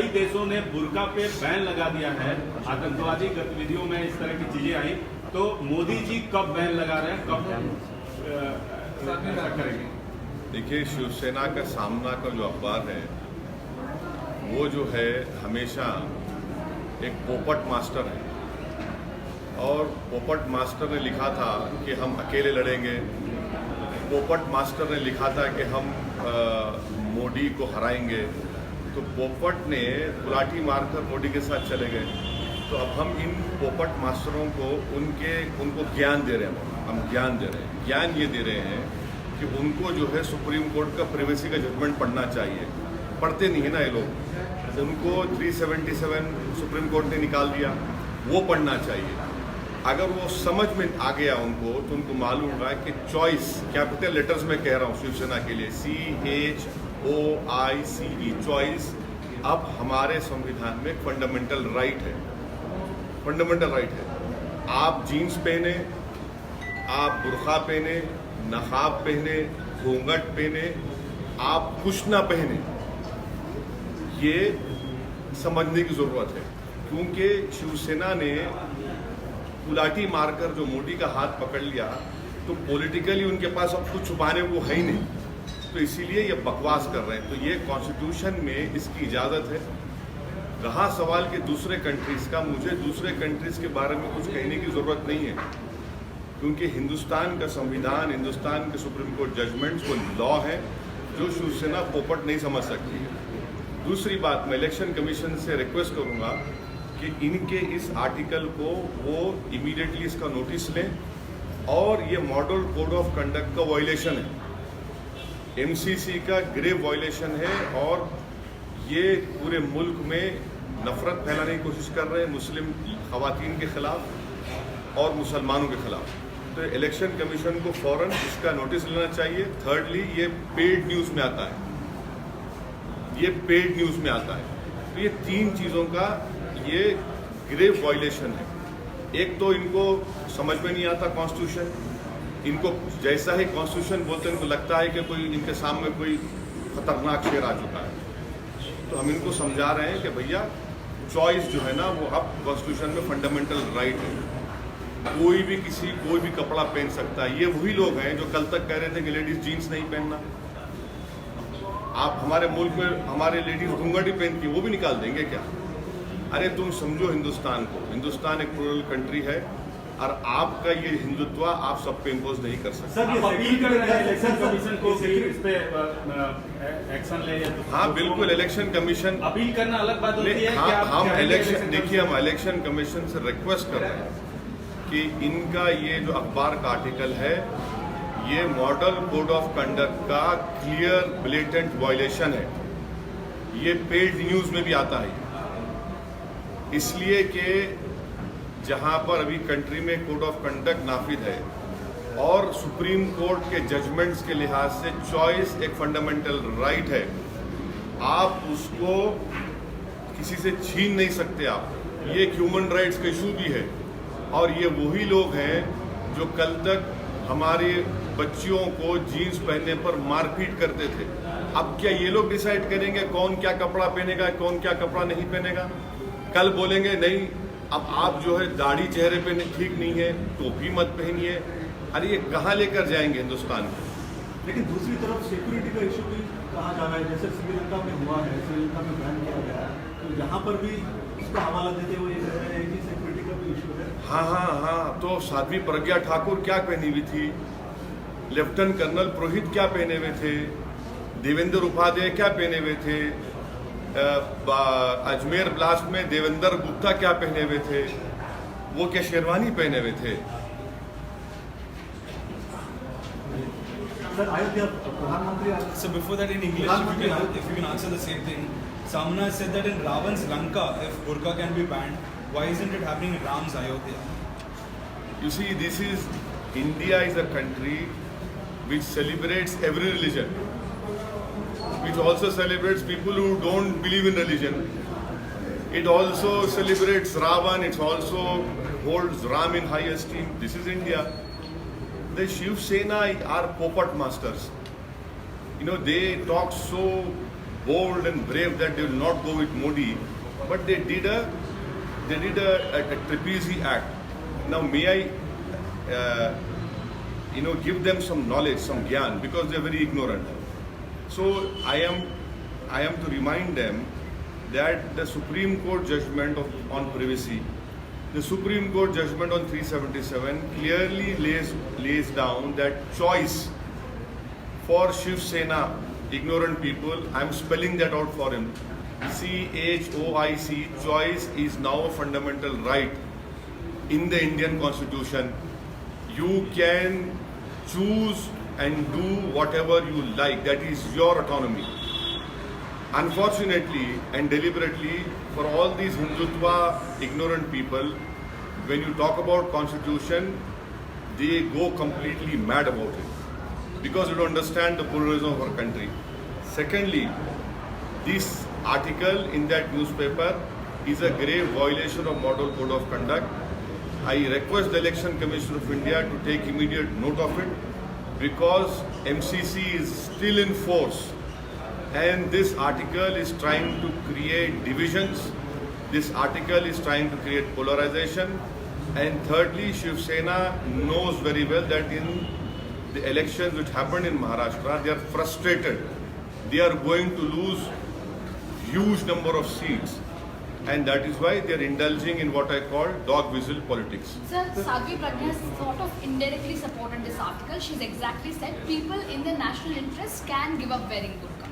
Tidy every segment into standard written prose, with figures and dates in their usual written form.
कई देशों ने बुर्का पे बैन लगा दिया है, आतंकवादी गतिविधियों में इस तरह की चीजें आई, तो मोदी जी कब बैन लगा रहे हैं, कब ऐसा करेंगे? देखिए, शिवसेना का सामना का जो अखबार है वो जो है हमेशा एक पोपट मास्टर है, और पोपट मास्टर ने लिखा था कि हम अकेले लड़ेंगे, पोपट मास्टर ने लिखा था कि हम मोदी को हराएंगे, तो पोपट ने गुलाटी मारकर मोदी के साथ चले गए। तो अब हम इन पोपट मास्टरों को उनको ज्ञान दे रहे हैं, हम ज्ञान दे रहे हैं। ज्ञान ये दे रहे हैं कि उनको जो है सुप्रीम कोर्ट का प्रिवेसी का जजमेंट पढ़ना चाहिए। पढ़ते नहीं है ना ये लोग, उनको 377 सुप्रीम कोर्ट ने निकाल दिया, वो पढ़ना चाहिए। अगर वो समझ में आ गया उनको, तो उनको मालूम होगा कि चॉइस, कैपिटल लेटर्स में कह रहा हूँ शिवसेना के लिए, CHOICE, चॉइस अब हमारे संविधान में फंडामेंटल राइट है, फंडामेंटल राइट है। आप जीन्स पहने, आप बुर्का पहने, नकाब पहने, घूंघट पहने, आप कुछ ना पहने, ये समझने की जरूरत है। क्योंकि शिवसेना ने गुलाटी मारकर जो मोदी का हाथ पकड़ लिया, तो पॉलिटिकली उनके पास अब कुछ छुपाने को है ही नहीं, तो इसीलिए ये बकवास कर रहे हैं। तो ये कॉन्स्टिट्यूशन में इसकी इजाज़त है। रहा सवाल कि दूसरे कंट्रीज़ का, मुझे दूसरे कंट्रीज़ के बारे में कुछ कहने की ज़रूरत नहीं है, क्योंकि हिंदुस्तान का संविधान, हिंदुस्तान के सुप्रीम कोर्ट जजमेंट्स वो लॉ है जो शिवसेना पोपट नहीं समझ सकती है। दूसरी बात, मैं इलेक्शन कमीशन से रिक्वेस्ट करूँगा कि इनके इस आर्टिकल को वो इमीडिएटली इसका नोटिस लें, और ये मॉडल कोड ऑफ कंडक्ट का वायलेशन है, MCC का ग्रेव वायलेशन है, और ये पूरे मुल्क में नफरत फैलाने की कोशिश कर रहे हैं मुस्लिम खवातीन के खिलाफ और मुसलमानों के खिलाफ। तो इलेक्शन कमीशन को फौरन इसका नोटिस लेना चाहिए। थर्डली, ये पेड न्यूज़ में आता है, ये पेड न्यूज़ में आता है। तो ये तीन चीज़ों का ये ग्रेव वायलेशन है। एक तो इनको समझ में नहीं आता कॉन्स्टिट्यूशन, इनको जैसा ही कॉन्स्टिट्यूशन बोलते हैं इनको लगता है कि कोई इनके सामने कोई खतरनाक शेर आ चुका है। तो हम इनको समझा रहे हैं कि भैया चॉइस जो है ना, वो अब कॉन्स्टिट्यूशन में फंडामेंटल राइट है। कोई भी कपड़ा पहन सकता है। ये वही लोग हैं जो कल तक कह रहे थे कि लेडीज जीन्स नहीं पहनना। आप हमारे मुल्क में हमारे लेडीज घूंघट ही पहनती, वो भी निकाल देंगे क्या? अरे तुम समझो हिंदुस्तान को, हिंदुस्तान एक प्लूरल कंट्री है, और आपका ये हिंदुत्व आप सब पे इम्पोज नहीं कर सकते। सर, अपील कर रहे हैं इलेक्शन कमीशन को कि इस पे एक्शन ले। हाँ बिल्कुल, इलेक्शन कमीशन अपील करना अलग बात होती है। हम इलेक्शन, देखिए, हम इलेक्शन कमीशन से रिक्वेस्ट कर रहे हैं कि इनका ये जो अखबार का आर्टिकल है, ये मॉडल कोड ऑफ कंडक्ट का क्लियर ब्लेटेंट वायलेशन है। ये पेड न्यूज़ में भी आता है, इसलिए कि जहां पर अभी कंट्री में कोड ऑफ कंडक्ट नाफिज है और सुप्रीम कोर्ट के जजमेंट्स के लिहाज से चॉइस एक फंडामेंटल राइट है, आप उसको किसी से छीन नहीं सकते। आप ये ह्यूमन राइट्स का इशू भी है, और ये वही लोग हैं जो कल तक हमारे बच्चियों को जीन्स पहनने पर मारपीट करते थे। अब क्या ये लोग डिसाइड करेंगे कौन क्या कपड़ा पहनेगा, कौन क्या कपड़ा नहीं पहनेगा? कल बोलेंगे नहीं, अब आप जो है दाढ़ी चेहरे पे ठीक नहीं है, टोपी मत पहनिए। अरे ये कहाँ लेकर जाएंगे हिंदुस्तान को? लेकिन दूसरी तरफ सिक्योरिटी का इशू भी कहा जा रहा है, जैसे श्रीलंका में हुआ है, श्रीलंका में बैन किया गया है, तो यहाँ पर भी इसका हवाला देते हुए कह रहे हैं कि सिक्योरिटी का भी इशू है। हाँ, तो साध्वी प्रज्ञा ठाकुर क्या पहनी हुई थी, लेफ्टिनेंट कर्नल पुरोहित क्या पहने हुए थे, देवेंद्र उपाध्याय क्या पहने हुए थे, अजमेर ब्लास्ट में देवेंद्र गुप्ता क्या पहने हुए थे, वो क्या शेरवानी पहने हुए थे? So before that, in English, if you can answer the same thing. Samana said that in Ravan's Lanka, if burqa can be banned, why isn't it happening in Ram's Ayodhya? You see, this is, India is a country which celebrates every religion, which also celebrates people who don't believe in religion. It also celebrates Ravan, it also holds Ram in high esteem. This is India. The Shiv Sena are puppet masters. You know, they talk so bold and brave that they will not go with Modi, but they did a trapeze act. Now may I give them some knowledge, some gyan, because they are very ignorant. So I am to remind them that the Supreme Court judgment on privacy, the Supreme Court judgment on 377 clearly lays down that choice for Shiv Sena, ignorant people, I am spelling that out for him. CHOIC, choice is now a fundamental right in the Indian Constitution. You can choose and do whatever you like. That is your autonomy. Unfortunately and deliberately, for all these Hindutva ignorant people, when you talk about Constitution, they go completely mad about it because you don't understand the pluralism of our country. Secondly, this article in that newspaper is a grave violation of Model Code of Conduct. I request the Election Commission of India to take immediate note of it because MCC is still in force and this article is trying to create divisions. This article is trying to create polarization. And thirdly, Shiv Sena knows very well that in the elections which happened in Maharashtra, they are frustrated. They are going to lose huge number of seats. And that is why they are indulging in what I call dog whistle politics. Sir, Sadhvi Pragya has sort of indirectly supported this article. She's exactly said people in their national interest can give up wearing burqa.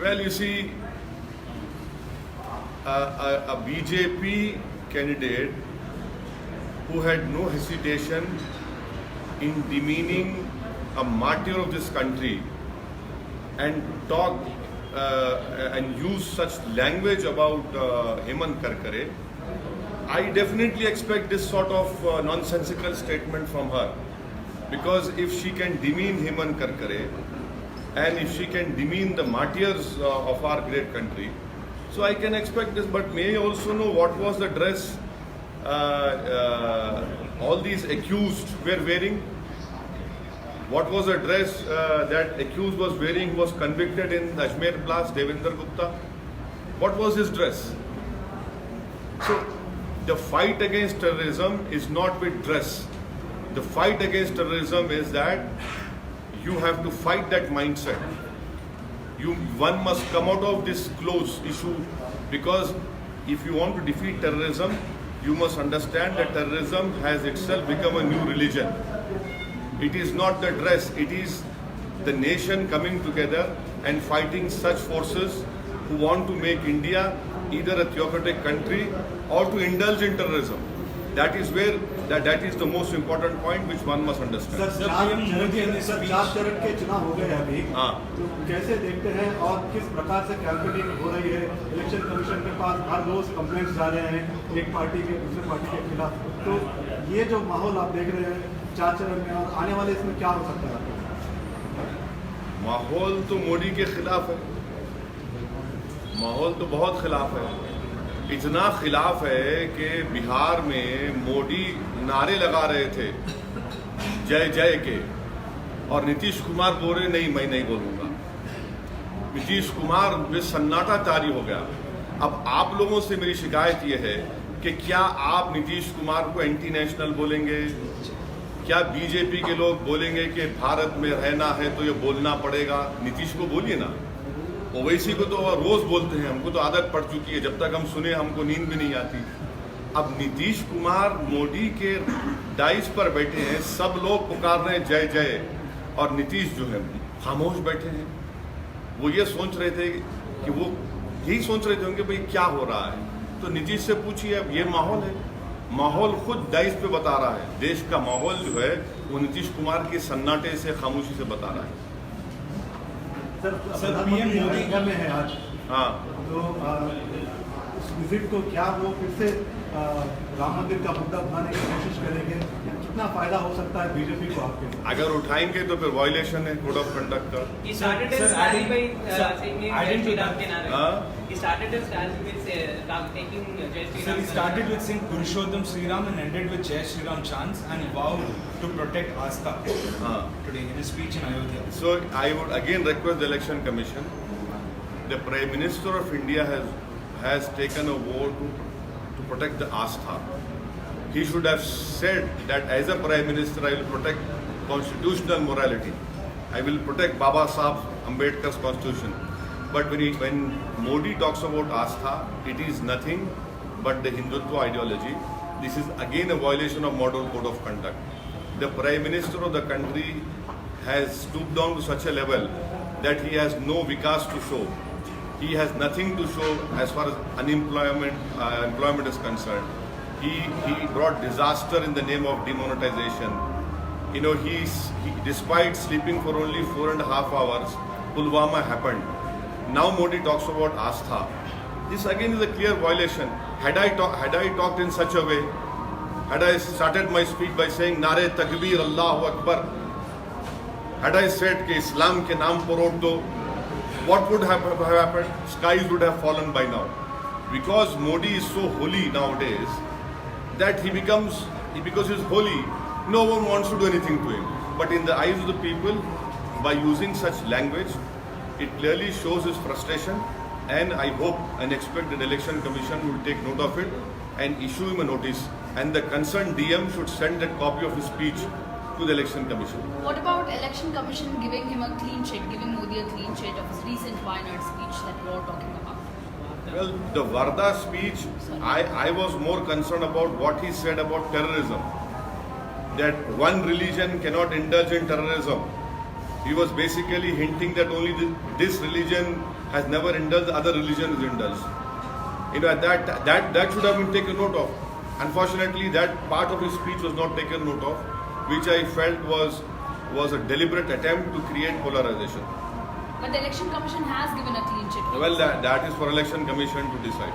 Well, you see, a BJP candidate who had no hesitation in demeaning a martyr of this country and talk and use such language about Hemant Karkare, I definitely expect this sort of nonsensical statement from her. Because if she can demean Hemant Karkare and if she can demean the martyrs of our great country, so I can expect this. But may I also know what was the dress all these accused were wearing? What was the dress that accused was wearing, who was convicted in Ajmer Blast, Devendra Gupta? What was his dress? So, the fight against terrorism is not with dress. The fight against terrorism is that you have to fight that mindset. One must come out of this clothes issue because if you want to defeat terrorism, you must understand that terrorism has itself become a new religion. It is not the dress, it is the nation coming together and fighting such forces who want to make India either a theocratic country or to indulge in terrorism. That is where, that is the most important point which one must understand. Sir 4 चरण के चुनाव हो गए हैं अभी, तो कैसे देखते हैं और किस प्रकार से कैंपेनिंग हो रही है? इलेक्शन कमीशन के पास हर रोज कंप्लेंट्स जा रहे हैं एक पार्टी के दूसरे पार्टी के खिलाफ, तो ये जो माहौल आप देख रहे हैं 4 चरण में और आने वाले इसमें क्या हो सकता है? माहौल तो मोदी के खिलाफ है, माहौल तो बहुत खिलाफ है। इतना खिलाफ है कि बिहार में मोदी नारे लगा रहे थे जय जय के और नीतीश कुमार बोले नहीं मैं नहीं बोलूँगा। नीतीश कुमार में सन्नाटा जारी हो गया। अब आप लोगों से मेरी शिकायत ये है कि क्या आप नीतीश कुमार को एंटी नेशनल बोलेंगे? क्या बीजेपी के लोग बोलेंगे कि भारत में रहना है तो ये बोलना पड़ेगा? नीतीश को बोलिए ना। ओवैसी को तो रोज बोलते हैं, हमको तो आदत पड़ चुकी है, जब तक हम सुने हमको नींद भी नहीं आती। अब नीतीश कुमार मोदी के डाइस पर बैठे हैं, सब लोग पुकार रहे हैं जय जय और नीतीश जो है खामोश बैठे हैं। वो ये सोच रहे थे कि वो यही सोच रहे थे होंगे भाई क्या हो रहा है। तो नीतीश से पूछिए, अब ये माहौल है, माहौल खुद डाइस पे बता रहा है। देश का माहौल जो है वो नीतीश कुमार के सन्नाटे से खामोशी से बता रहा है। सर पीएम मोदी घर में है आज, हाँ, तो उस विजिट को क्या वो फिर से राम मंदिर का मुद्दा उठाने की कोशिश करेंगे? कितना फायदा हो सकता है बीजेपी को आपके? अगर उठाएंगे तो फिर वायलेशन है कोड ऑफ कंडक्ट का। He started his rally by saying Jai Shri Ram ke naare. He started his rally with taking Jai Shri So Ram. he started with saying Purushottam Sri Ram and ended with Jai Shri Ram chants and vowed to protect Astha today in his speech in Ayodhya. So I would again request the Election Commission the Prime Minister of India has taken a vow to protect the Astha. He should have said that as a Prime Minister, I will protect constitutional morality. I will protect Baba Sahib Ambedkar's constitution. But when Modi talks about Astha, it is nothing but the Hindutva ideology. This is again a violation of Model Code of Conduct. The Prime Minister of the country has stooped down to such a level that he has no vikas to show. He has nothing to show as far as employment is concerned. He brought disaster in the name of demonetization. You know, he despite sleeping for only 4.5 hours, Pulwama happened. Now Modi talks about Astha. This again is a clear violation. Had I talked in such a way, had I started my speech by saying Nare Takbir Allahu Akbar, had I said कि Islam के नाम पर vote दो, what would have happened? Skies would have fallen by now. Because Modi is so holy nowadays that because he's holy, no one wants to do anything to him. But in the eyes of the people, by using such language, it clearly shows his frustration. And I hope and expect that the Election Commission will take note of it and issue him a notice. And the concerned DM should send that copy of his speech to the Election Commission. What about Election Commission giving him a clean sheet, giving Modi a clean sheet of his recent Wayanad speech that we are talking about? Well, the Varda speech, I was more concerned about what he said about terrorism. That one religion cannot indulge in terrorism. He was basically hinting that only this religion has never indulged, other religion is indulged. You know, that should have been taken note of. Unfortunately, that part of his speech was not taken note of, which I felt was a deliberate attempt to create polarization. But the Election Commission has given a clean sheet. Well, that is for Election Commission to decide.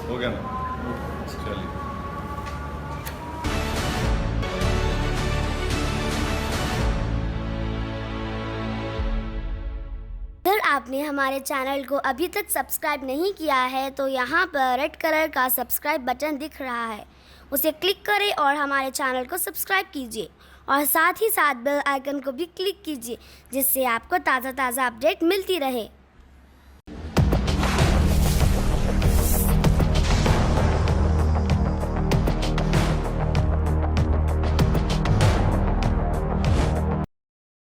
हो गया ना? चलिए. अगर आपने हमारे channel को अभी तक सब्सक्राइब नहीं किया है तो यहाँ पर रेड कलर का सब्सक्राइब बटन दिख रहा है, उसे क्लिक करें और हमारे चैनल को सब्सक्राइब कीजिए और साथ ही साथ बेल आइकन को भी क्लिक कीजिए जिससे आपको ताज़ा अपडेट मिलती रहे।